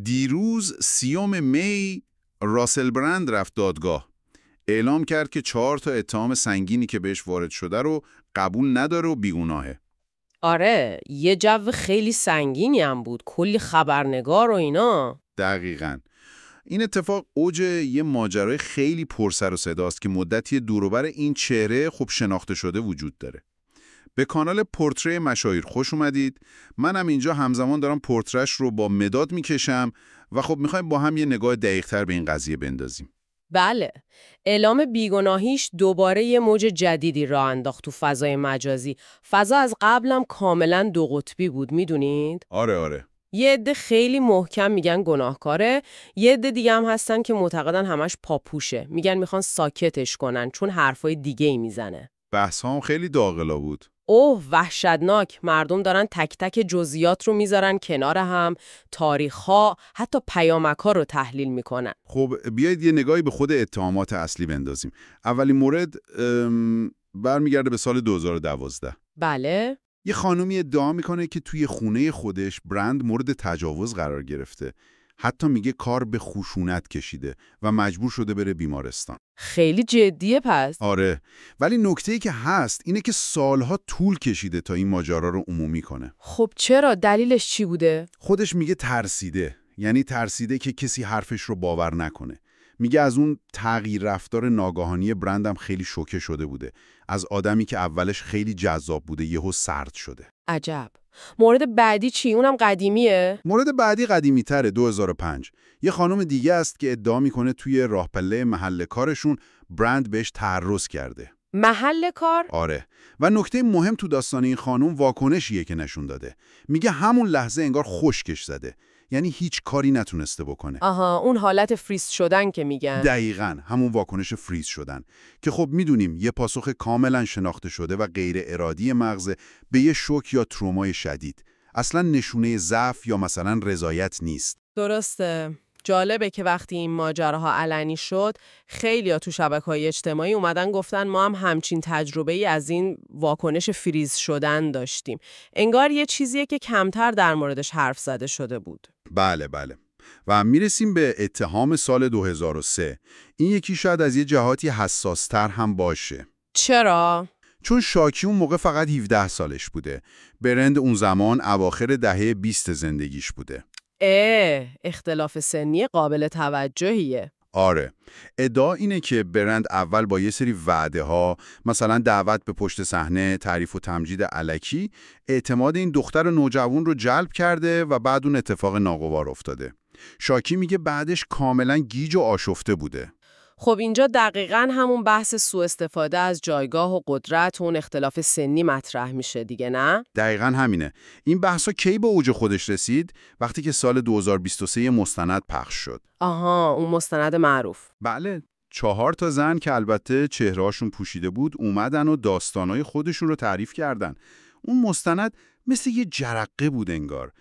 دیروز 30 می راسل برند رفت دادگاه. اعلام کرد که 4 تا اتهام سنگینی که بهش وارد شده رو قبول نداره و بیگناهه. آره، یه جو خیلی سنگینی هم بود، کلی خبرنگار و اینا. دقیقاً. این اتفاق اوج یه ماجرای خیلی پرسر و صداست که مدتی دوروبر این چهره خوب شناخته شده وجود داره. به کانال پورتری مشاهیر خوش اومدید. منم اینجا همزمان دارم پورترش رو با مداد میکشم و خب میخوایم با هم یه نگاه دقیق‌تر به این قضیه بندازیم. بله، اعلام بیگناهیش دوباره یه موج جدیدی راه انداخت تو فضای مجازی. فضا از قبلم کاملا دو قطبی بود، میدونید؟ آره. یه عده خیلی محکم میگن گناهکاره، یه عده دیگه هم هستن که معتقدن همش پاپوشه. میگن میخوان ساکتش کنن چون حرفای دیگه‌ای میزنه. بحث هم خیلی داغلا بود. اوه وحشتناک. مردم دارن تک تک جزئیات رو میذارن کنار هم، تاریخ‌ها، حتی پیامک‌ها رو تحلیل میکنن. خب بیایید یه نگاهی به خود اتهامات اصلی بندازیم. اولین مورد برمیگرده به سال 2012. بله؟ یه خانومی ادعا میکنه که توی خونه خودش برند مورد تجاوز قرار گرفته. حتی میگه کار به خشونت کشیده و مجبور شده بره بیمارستان. خیلی جدیه پس. آره، ولی نکته‌ای که هست اینه که سالها طول کشیده تا این ماجرا رو عمومی کنه. خب چرا؟ دلیلش چی بوده؟ خودش میگه ترسیده. یعنی ترسیده که کسی حرفش رو باور نکنه. میگه از اون تغییر رفتار ناگهانی برندم خیلی شوکه شده بوده. از آدمی که اولش خیلی جذاب بوده یهو سرد شده. عجب. مورد بعدی چی؟ اونم قدیمیه؟ مورد بعدی قدیمی تره، 2005. یه خانم دیگه است که ادعا میکنه توی راهپله محل کارشون برند بهش تعرض کرده. محل کار؟ آره. و نکته مهم تو داستان این خانم واکنشیه که نشون داده. میگه همون لحظه انگار خشکش زده. یعنی هیچ کاری نتونسته بکنه. آها، اون حالت فریز شدن که میگن. دقیقاً همون واکنش فریز شدن که خب میدونیم یه پاسخ کاملا شناخته شده و غیر ارادی مغز به یه شوک یا ترومای شدید. اصلا نشونه ضعف یا مثلا رضایت نیست. درسته. جالبه که وقتی این ماجراها علنی شد، خیلیا تو شبکه‌های اجتماعی اومدن گفتن ما هم همچین تجربه‌ای از این واکنش فریز شدن داشتیم. انگار یه چیزیه که کمتر در موردش حرف زده شده بود. بله. و میرسیم به اتهام سال 2003. این یکی شاید از یه جهاتی حساستر هم باشه. چرا؟ چون شاکی اون موقع فقط 17 سالش بوده. برند اون زمان اواخر دهه 20 زندگیش بوده. اختلاف سنی قابل توجهیه. آره. ادعا اینه که برند اول با یه سری وعده ها، مثلا دعوت به پشت صحنه، تعریف و تمجید الکی، اعتماد این دختر نوجوان رو جلب کرده و بعد اون اتفاق ناگوار افتاده. شاکی میگه بعدش کاملا گیج و آشفته بوده. خب اینجا دقیقاً همون بحث سوء استفاده از جایگاه و قدرت و اون اختلاف سنی مطرح میشه دیگه، نه؟ دقیقاً همینه. این بحثا کی به اوج خودش رسید؟ وقتی که سال 2023 یه مستند پخش شد. آها، اون مستند معروف. بله. 4 تا زن که البته چهرهاشون پوشیده بود اومدن و داستانای خودشون رو تعریف کردن. اون مستند مثل یه جرقه بود انگار.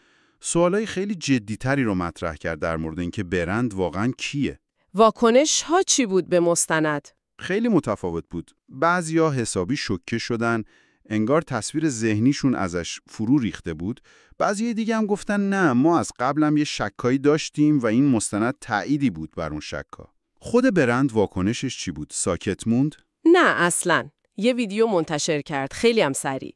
سوالای خیلی جدیتری رو مطرح کرد در مورد اینکه برند واقعاً کیه. واکنش ها چی بود به مستند؟ خیلی متفاوت بود. بعضیا حسابی شوکه شدن، انگار تصویر ذهنیشون ازش فرو ریخته بود. بعضی دیگه هم گفتن نه، ما از قبلم یه شکایی داشتیم و این مستند تأییدی بود بر اون شکا. خود برند واکنشش چی بود؟ ساکت موند؟ نه اصلاً. یه ویدیو منتشر کرد، خیلی هم سریع.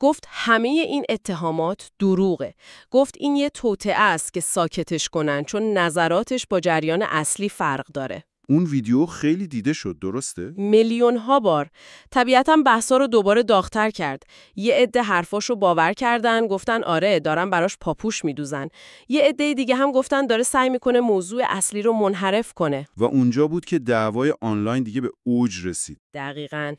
گفت همه این اتهامات دروغه. گفت این یه توطئه است که ساکتش کنن چون نظراتش با جریان اصلی فرق داره. اون ویدیو خیلی دیده شد، درسته؟ میلیون ها بار. طبیعتاً بحثا رو دوباره داغ‌تر کرد. یه عده حرفاشو باور کردن، گفتن آره دارن براش پاپوش میدوزن. یه عده دیگه هم گفتن داره سعی میکنه موضوع اصلی رو منحرف کنه. و اونجا بود که دعوای آنلاین دیگه به اوج رسید. دقیقاً.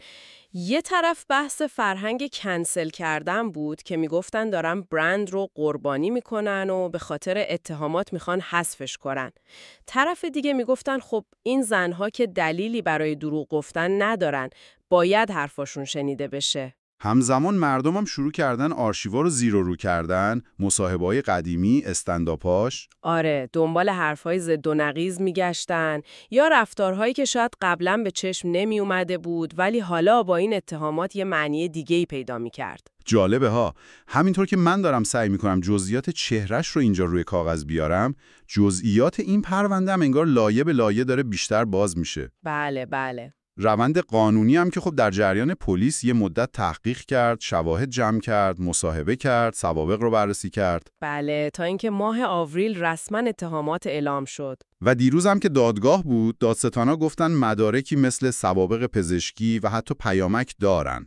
یه طرف بحث فرهنگ کنسل کردن بود که میگفتن دارن برند رو قربانی میکنن و به خاطر اتهامات میخوان حذفش کنن. طرف دیگه میگفتن خب این زنها که دلیلی برای دروغ گفتن ندارن، باید حرفاشون شنیده بشه. همزمان مردم هم شروع کردن آرشیوا رو زیر و رو کردن، مصاحبه‌های قدیمی، استندآپاش. آره، دنبال حرفای ضد و نقیض میگشتن یا رفتارهایی که شاید قبلا به چشم نمی اومده بود ولی حالا با این اتهامات یه معنی دیگه‌ای پیدا میکرد. جالبه ها. همینطور که من دارم سعی میکنم جزئیات چهرش رو اینجا روی کاغذ بیارم، جزئیات این پرونده هم انگار لایه به لایه داره بیشتر باز میشه. بله بله. روند قانونی هم که خب در جریان پلیس یه مدت تحقیق کرد، شواهد جمع کرد، مصاحبه کرد، سوابق رو بررسی کرد. بله، تا اینکه ماه آوریل رسما اتهامات اعلام شد. و دیروز هم که دادگاه بود، دادستانا گفتن مدارکی مثل سوابق پزشکی و حتی پیامک دارن.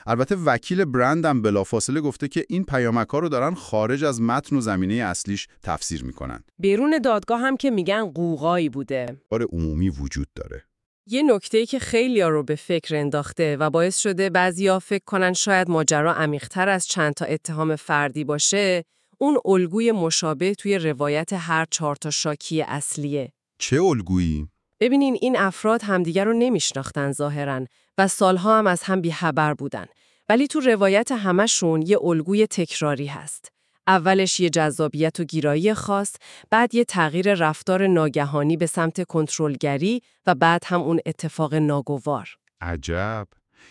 البته وکیل برند هم بلافاصله گفته که این پیامک‌ها رو دارن خارج از متن و زمینه اصلیش تفسیر میکنن. بیرون دادگاه هم که میگن قوقایی بوده. کار عمومی وجود داره. یه نکته‌ای که خیلی‌ها رو به فکر انداخته و باعث شده بعضی‌ها فکر کنن شاید ماجرا عمیق‌تر از چند تا اتهام فردی باشه، اون الگوی مشابه توی روایت هر 4 تا شاکی اصلیه. چه الگویی؟ ببینین این افراد همدیگر رو نمیشناختن ظاهراً و سالها هم از هم بی‌خبر بودن. ولی تو روایت همشون یه الگوی تکراری هست. اولش یه جذابیت و گیرایی خاص، بعد یه تغییر رفتار ناگهانی به سمت کنترلگری و بعد هم اون اتفاق ناگوار. عجب.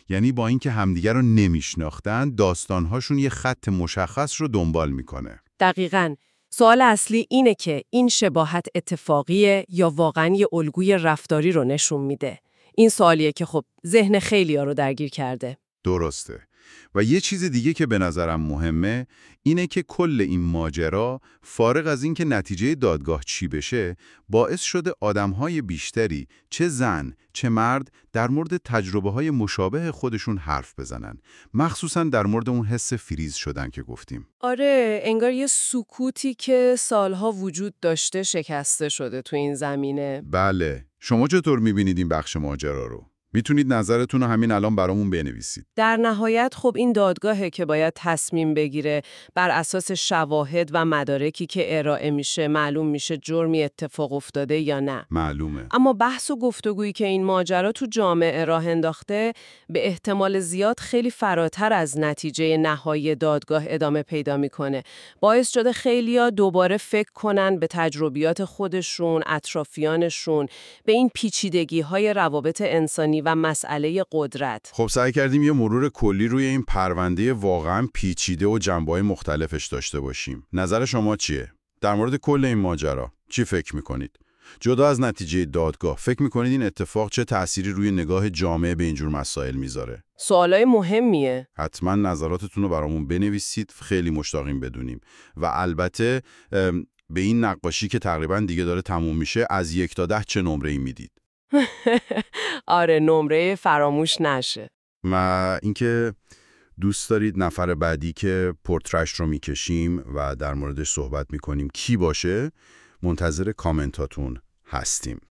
یعنی با اینکه همدیگر رو نمیشناختن، داستانهاشون یه خط مشخص رو دنبال میکنه. دقیقاً. سوال اصلی اینه که این شباهت اتفاقیه یا واقعاً یه الگوی رفتاری رو نشون میده. این سوالیه که خب ذهن خیلی‌ها رو درگیر کرده. درسته. و یه چیز دیگه که به نظرم مهمه اینه که کل این ماجرا فارغ از اینکه نتیجه دادگاه چی بشه باعث شده آدم‌های بیشتری چه زن چه مرد در مورد تجربه‌های مشابه خودشون حرف بزنن، مخصوصاً در مورد اون حس فریز شدن که گفتیم. آره، انگار یه سکوتی که سالها وجود داشته شکسته شده تو این زمینه. بله. شما چطور می‌بینید این بخش ماجرا رو؟ میتونید نظرتون رو همین الان برامون بنویسید. در نهایت خب این دادگاهه که باید تصمیم بگیره، بر اساس شواهد و مدارکی که ارائه میشه معلوم میشه جرمی اتفاق افتاده یا نه. معلومه. اما بحث و گفتگویی که این ماجرا تو جامعه راه انداخته به احتمال زیاد خیلی فراتر از نتیجه نهایی دادگاه ادامه پیدا میکنه. باعث شده خیلیا دوباره فکر کنن به تجربیات خودشون، اطرافیانشون، به این پیچیدگی‌های روابط انسانی و مسئله قدرت. خب سعی کردیم یه مرور کلی روی این پرونده واقعا پیچیده و جنبه‌های مختلفش داشته باشیم. نظر شما چیه؟ در مورد کل این ماجرا چی فکر میکنید؟ جدا از نتیجه دادگاه، فکر میکنید این اتفاق چه تأثیری روی نگاه جامعه به اینجور مسائل میذاره؟ سوالای مهمیه. حتما نظراتتون رو برامون بنویسید، خیلی مشتاقیم بدونیم. و البته به این نقاشی که تقریبا دیگه داره تموم میشه از 1 تا 10 چه نمره‌ای میدید؟ آره، نمره فراموش نشه. و اینکه دوست دارید نفر بعدی که پورترش رو میکشیم و در موردش صحبت میکنیم کی باشه؟ منتظر کامنتاتون هستیم.